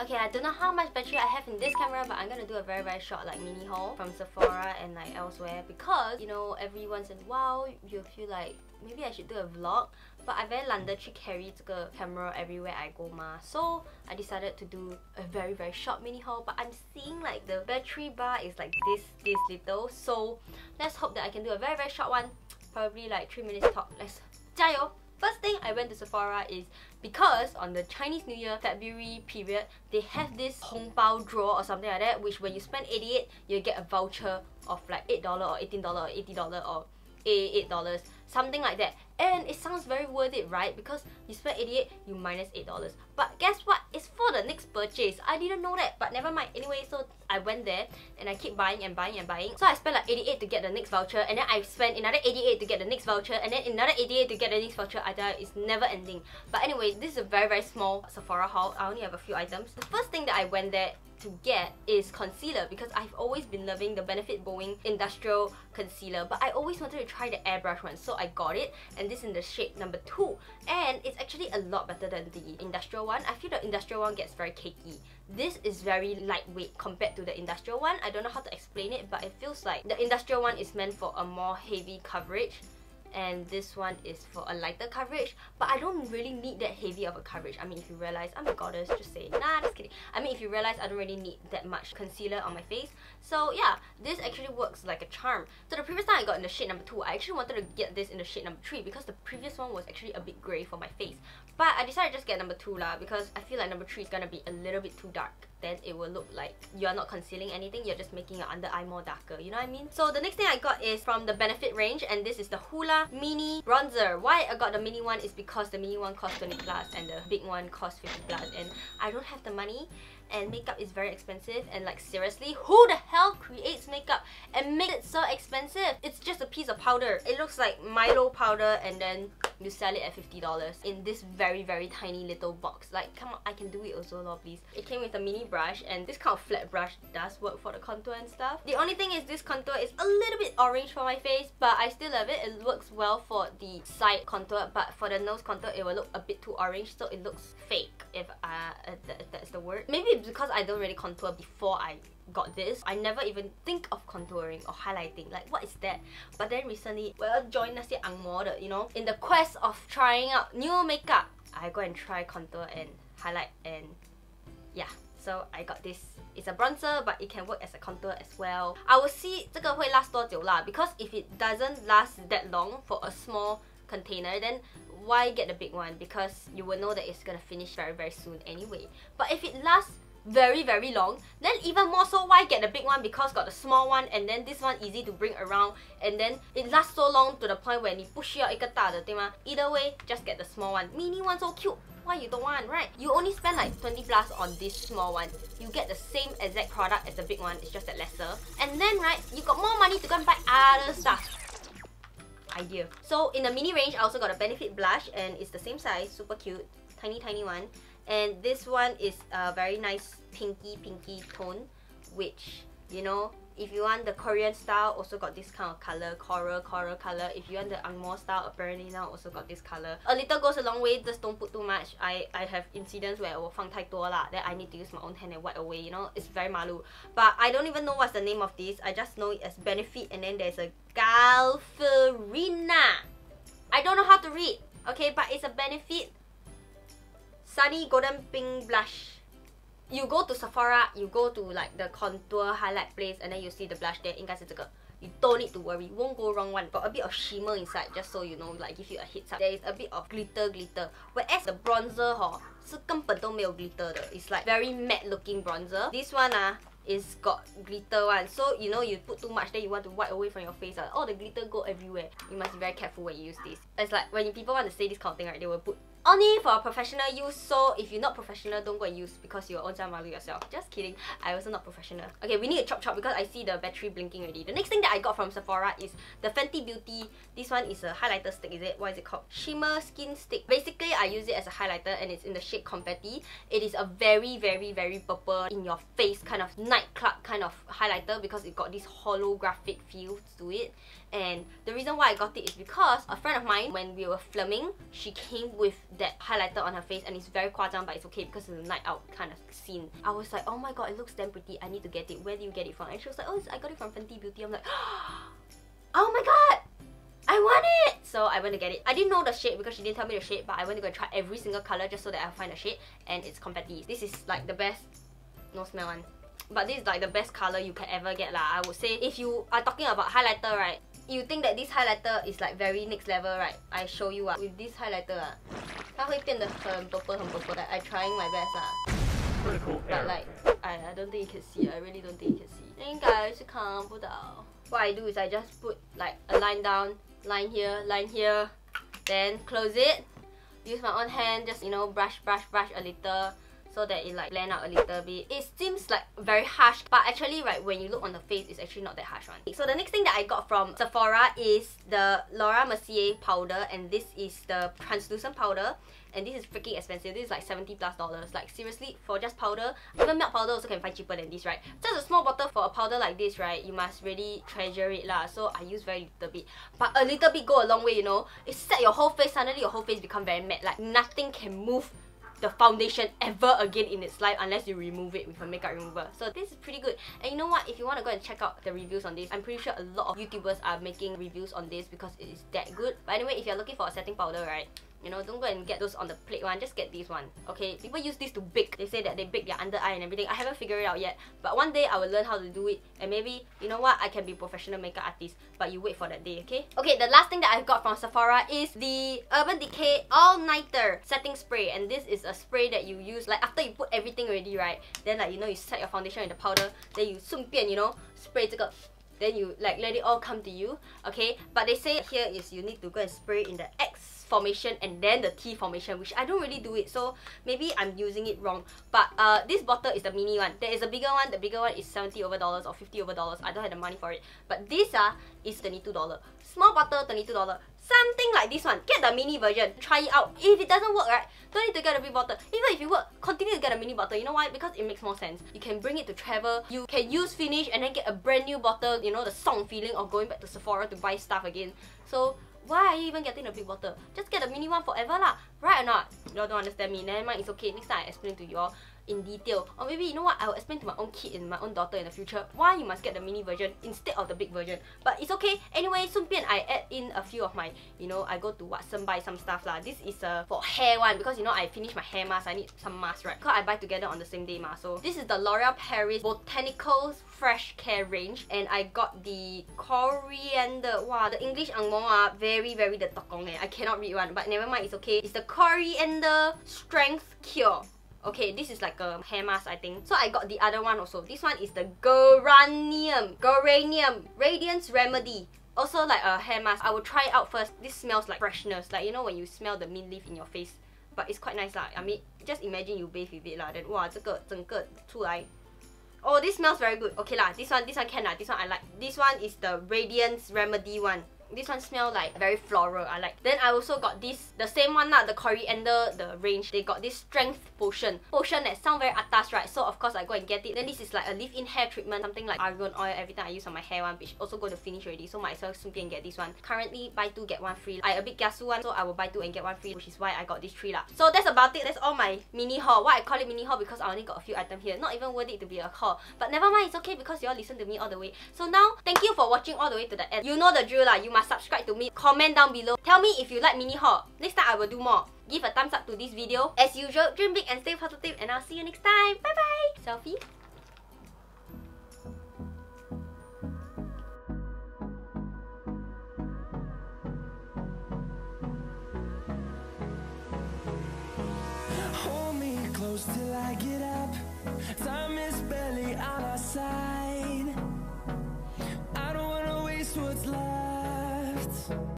Okay, I don't know how much battery I have in this camera, but I'm gonna do a very short like mini haul from Sephora and like elsewhere, because you know, every once in a while you feel like maybe I should do a vlog, but I very 懒得去 carry 这个 camera everywhere I go ma. So I decided to do a very short mini haul, but I'm seeing like the battery bar is like this little. So let's hope that I can do a very short one, probably like 3 minutes top. Let's 加油! First thing I went to Sephora is because on the Chinese New Year February period, they have this 红包 draw or something like that, which when you spend 88, you get a voucher of like $8 or $18 or $80 or $8, something like that. And it sounds very worth it, right? Because you spend 88, you minus $8. But guess what? It's for the next purchase. I didn't know that, but never mind. Anyway, so I went there and I keep buying and buying and buying. So I spent like 88 to get the next voucher, and then I spent another 88 to get the next voucher, and then another 88 to get the next voucher. I tell you, it's never ending. But anyway, this is a very small Sephora haul. I only have a few items. The first thing that I went there to get is concealer, because I've always been loving the Benefit Boeing Industrial Concealer, but I always wanted to try the airbrush one, so I got it, and this in the shade number 2, and it's actually a lot better than the industrial one. I feel the industrial one gets very cakey. This is very lightweight compared to the industrial one. I don't know how to explain it, but it feels like the industrial one is meant for a more heavy coverage, and this one is for a lighter coverage, but I don't really need that heavy of a coverage. I mean, if you realize, I'm a goddess, just say, nah, just kidding. I mean, if you realize I don't really need that much concealer on my face. So yeah, this actually works like a charm. So the previous time I got in the shade number 2, I actually wanted to get this in the shade number 3 because the previous one was actually a bit grey for my face. But I decided to just get number 2 lah, because I feel like number 3 is gonna be a little bit too dark. Then it will look like you're not concealing anything, you're just making your under eye more darker, you know what I mean? So the next thing I got is from the Benefit range, and this is the HOOLA Mini Bronzer. Why I got the mini one is because the mini one costs 20 plus and the big one costs 50 plus, and I don't have the money, and makeup is very expensive, and like seriously, who the hell creates makeup and makes it so expensive? It's just a piece of powder. It looks like Milo powder, and then you sell it at $50 in this very tiny little box. Like, come on, I can do it also, lor, please. It came with a mini brush, and this kind of flat brush does work for the contour and stuff. The only thing is this contour is a little bit orange for my face, but I still love it. It works well for the side contour, but for the nose contour, it will look a bit too orange, so it looks fake, if that's the word. Maybe it's because I don't really contour before I got this. I never even think of contouring or highlighting, like what is that? But then recently, well, join 那些 angmo 的, you know, in the quest of trying out new makeup, I go and try contour and highlight, and yeah, so I got this. It's a bronzer, but it can work as a contour as well. I will see 这个会 last 多久啦, because if it doesn't last that long for a small container, then why get the big one? Because you will know that it's gonna finish very soon anyway. But if it lasts very long, then even more so, why get the big one? Because got the small one, and then this one easy to bring around, and then it lasts so long to the point where 你不需要一个大的，对吗? Either way, just get the small one. Mini one so cute. Why you don't want, right? You only spend like 20 plus on this small one. You get the same exact product as the big one, it's just that lesser. And then, right, you got more money to go and buy other stuff. Idea. So in the mini range, I also got a Benefit blush, and it's the same size, super cute, tiny one. And this one is a very nice pinky tone, which, you know, if you want the Korean style, also got this kind of color, coral color. If you want the Angmo style, apparently now also got this color. A little goes a long way, just don't put too much. I have incidents where 我放太多啦, then I need to use my own hand and wipe away, you know, it's very malu. But I don't even know what's the name of this. I just know it as Benefit, and then there's a GALIFORINA. I don't know how to read, okay, but it's a Benefit Sunny Golden Pink Blush. You go to Sephora, you go to like the contour highlight place, and then you see the blush there, 应该是这个. You don't need to worry, won't go wrong one. Got a bit of shimmer inside, just so you know, like give you a heads up. There is a bit of glitter. Whereas the bronzer 是根本都没有 glitter 的. It's like very matte looking bronzer. This one is got glitter one. So you know, you put too much, then you want to wipe away from your face. All the glitter go everywhere. You must be very careful when you use this. It's like when people want to say this kind of thing, right, they will put only for professional use, so if you're not professional, don't go and use because you'll own malu yourself. Just kidding, I also not professional. Okay, we need to chop because I see the battery blinking already. The next thing that I got from Sephora is the Phanpy Beauty. This one is a highlighter stick, is it? What is it called? Shimmer Skin Stick. Basically, I use it as a highlighter, and it's in the shade Confetti. It is a very purple, in your face kind of nightclub kind of highlighter, because it got this holographic feel to it. And the reason why I got it is because a friend of mine, when we were filming, she came with that highlighter on her face, and it's very kwajang, but it's okay because it's a night out kind of scene. I was like, oh my god, it looks damn pretty, I need to get it. Where do you get it from? And she was like, oh, I got it from Phanpy Beauty. I'm like, oh my god, I want it! So I went to get it. I didn't know the shade because she didn't tell me the shade, but I went to go try every single color just so that I'll find the shade, and it's Confetti. This is like the best, no smell one. But this is like the best color you can ever get lah. I would say if you are talking about highlighter, right, you think that this highlighter is like very next level, right? I show you with this highlighter 它会变得很 purple 很 purple. Like, I'm trying my best Pretty cool. but like I don't think you can see. I really don't think you can see. 应该是看不到. What I do is I just put like a line down, line here, then close it. Use my own hand, just, you know, brush a little, so that it like blend out a little bit. It seems like very harsh, but actually, right, when you look on the face, it's actually not that harsh one. So the next thing that I got from Sephora is the L'Oreal Mercier powder, and this is the translucent powder. And this is freaking expensive. This is like $70+. Like, seriously, for just powder, even milk powder also can find cheaper than this, right? Just a small bottle for a powder like this, right? You must really treasure it lah. So I use very little bit, but a little bit go a long way, you know. It set your whole face. Suddenly your whole face become very matte. Like, nothing can move the foundation ever again in its life unless you remove it with a makeup remover. So this is pretty good. And you know what, if you want to go and check out the reviews on this, I'm pretty sure a lot of YouTubers are making reviews on this because it is that good. But anyway, if you're looking for a setting powder, right, you know, don't go and get those on the plate one, just get this one. Okay, people use this to bake. They say that they bake their under eye and everything. I haven't figured it out yet, but one day I will learn how to do it, and maybe, you know what, I can be a professional makeup artist. But you wait for that day, okay? Okay, the last thing that I got from Sephora is the Urban Decay All Nighter Setting Spray. And this is a spray that you use like after you put everything already, right? Then, like, you know, you set your foundation in the powder, then you 顺便, you know, spray 这个, then you like let it all come to you, okay? But they say here is you need to go and spray in the X formation and then the T formation, which I don't really do it, so maybe I'm using it wrong. But this bottle is the mini one. There is a bigger one. The bigger one is $70 over or $50 over. I don't have the money for it. But this is $22. Small bottle, $22. Something like this one. Get the mini version. Try it out. If it doesn't work, right, don't need to get a big bottle. Even if it works, continue to get a mini bottle. You know why? Because it makes more sense. You can bring it to travel. You can use finish and then get a brand new bottle. You know, the song feeling of going back to Sephora to buy stuff again. So why are you even getting a big bottle? Just get a mini one forever lah. Right or not? Y'all don't understand me. Never mind, it's okay. Next time I explain to y'all in detail. Or maybe, you know what, I will explain to my own kid and my own daughter in the future why you must get the mini version instead of the big version. But it's okay. Anyway, 顺便 I add in a few of my, you know, I go to Watson buy some stuff lah. This is for hair one because, you know, I finished my hair mask. I need some mask, right? Because I buy together on the same day ma. So this is the L'Oreal Paris Botanicals Fresh Care range, and I got the Coriander. Wow, the English angmo very the tokong I cannot read one, but never mind, it's okay. It's the Coriander Strength Cure. Okay, this is like a hair mask, I think. So I got the other one also. This one is the Geranium Radiance Remedy. Also like a hair mask. I will try it out first. This smells like freshness. Like, you know, when you smell the mint leaf in your face. But it's quite nice lah. I mean, just imagine you bathe with it lah. Then wow, 这个整个出来. Oh, this smells very good. Okay lah, this one can lah. This one I like. This one is the Radiance Remedy one. This one smells like very floral. I like. Then I also got this, the same one lah, the Coriander, the range. They got this strength potion that sound very atas, right? So of course I go and get it. Then this is like a leave-in hair treatment, something like argan oil. Every time I use on my hair one, which also going to finish already. So might as well simply get this one. Currently buy 2 get 1 free. I a bit kiasu one, so I will buy 2 and get 1 free, which is why I got these 3 lah. So that's about it. That's all my mini haul. Why I call it mini haul? Because I only got a few items here. Not even worth it to be a haul. But never mind, it's okay because you all listen to me all the way. So now, thank you for watching all the way to the end. You know the drill lah. You must subscribe to me. Comment down below. Tell me if you like mini haul. Next time I will do more. Give a thumbs up to this video. As usual, dream big and stay positive, and I'll see you next time. Bye bye. Selfie. Hold me close till I get up. Time is barely on our side. I don't wanna waste what's left.